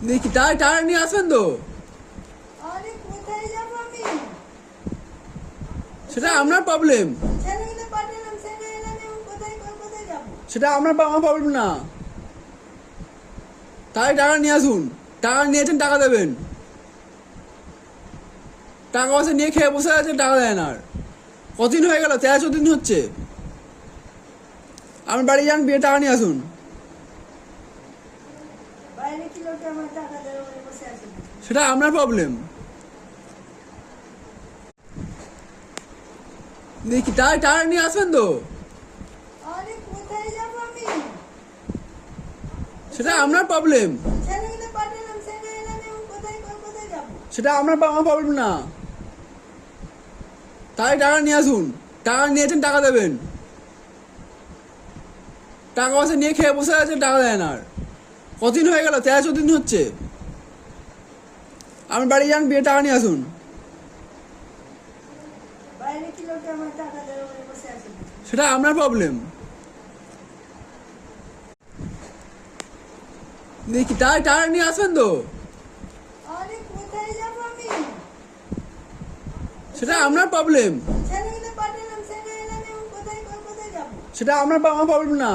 দেখি তাই টাকা নিয়ে আসবেন তো? আরে কোথায় যাব আমি? সেটা আপনার প্রবলেম। ছেলেগুলো পাঠালাম, ছেলে এলাম, এখন কোথায় যাব? সেটা আমার আমার প্রবলেম না। তাই টাকা নিয়ে আসুন। টাকা নিয়েছেন, টাকা দেবেন। টাকা পয়সা নিয়ে খেয়ে বসে আছে, টাকা দেন আর কতদিন হয়ে গেল? 13-14 দিন হচ্ছে। আপনি বাড়ি যান, বিয়ে টাকা নিয়ে আসুন। বাইরে কি লোকে আমার টাকা দেবে বলে বসে আছে? সেটা আপনার প্রবলেম। দেখি তাই টাকা নিয়ে আসবেন তো? আরে কোথায় যাব আমি? সেটা আপনার প্রবলেম। ছেলেগুলো পাঠালাম, ছেলে এলাম, এখন কোথায় যাব? সেটা আপনার আমার প্রবলেম না। তাই টাকা নিয়ে আসুন। টাকা নিয়েছেন, টাকা দেবেন। টাকা পয়সা নিয়ে খেয়ে বসে আছে, টাকা দেন আর কতদিন হয়ে গেল? 13-14 দিন হচ্ছে। আপনি বাড়ি যান, বিয়ে টাকা নিয়ে আসুন। বাইরে কি লোকে আমার টাকা দেবে বলে বসে আছে? সেটা আপনার প্রবলেম। দেখি তাই টাকা নিয়ে আসবেন তো? আরে কোথায় যাব আমি? সেটা আপনার প্রবলেম। ছেলেগুলো পাঠালাম, ছেলে এলাম, এখন কোথায় যাব? সেটা আপনার আমার প্রবলেম না।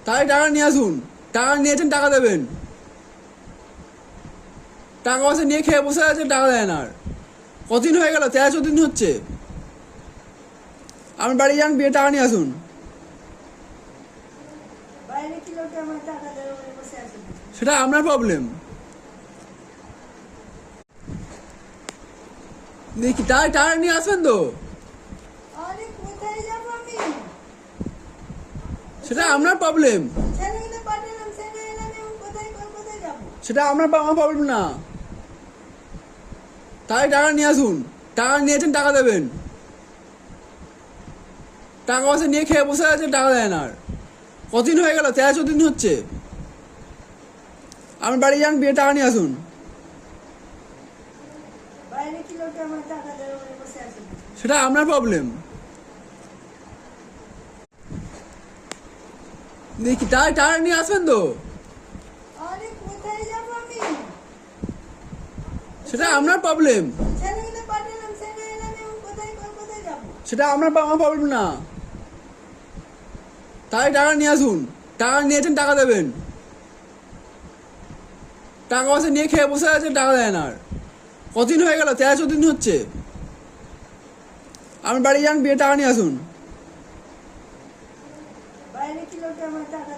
তাই টাকা নিয়ে আসুন। টাকা নিয়েছেন, টাকা দেবেন। টাকা পয়সা নিয়ে খেয়ে বসে আছে, টাকা দেন আর কতদিন হয়ে গেল? 13-14 দিন হচ্ছে। আপনি বাড়ি যান, বিয়ে টাকা নিয়ে আসুন। বাইরে কি লোকে আমার টাকা দেবে বলে বসে আছে? সেটা আপনার প্রবলেম। দেখি তাই টাকা নিয়ে আসবেন তো? আরে কোথায় যাব আমি? সেটা আপনার প্রবলেম। ছেলেগুলো পাঠালাম, ছেলে এলাম, এখন কোথায় যাব? সেটা আপনার আমার প্রবলেম না। তাই টাকা নিয়ে আসুন। টাকা নিয়েছেন, টাকা দেবেন। টাকা পয়সা নিয়ে খেয়ে বসে আছে, টাকা দেন আর কতদিন হয়ে গেল? 13-14 দিন হচ্ছে। আপনি বাড়ি যান, বিয়ে টাকা নিয়ে আসুন। বাইরে কি লোকে আমার টাকা দেবে বলে বসে আছে? সেটা আপনার প্রবলেম। দেখি তাই টাকা নিয়ে আসবেন তো? আরে কোথায় যাব আমি? সেটা আপনার প্রবলেম। ছেলেগুলো পাঠালাম, ছেলে এলাম, এখন কোথায় যাব? সেটা আপনার আমার প্রবলেম না। তাই টাকা নিয়ে আসুন। টাকা নিয়েছেন, টাকা দেবেন। টাকা পয়সা নিয়ে খেয়ে বসে আছে, টাকা দেন আর কতদিন হয়ে গেল? 13-14 দিন হচ্ছে। আপনি বাড়ি যান, বিয়ে টাকা নিয়ে আসুন। বাইরে কি লোকে আমার টাকা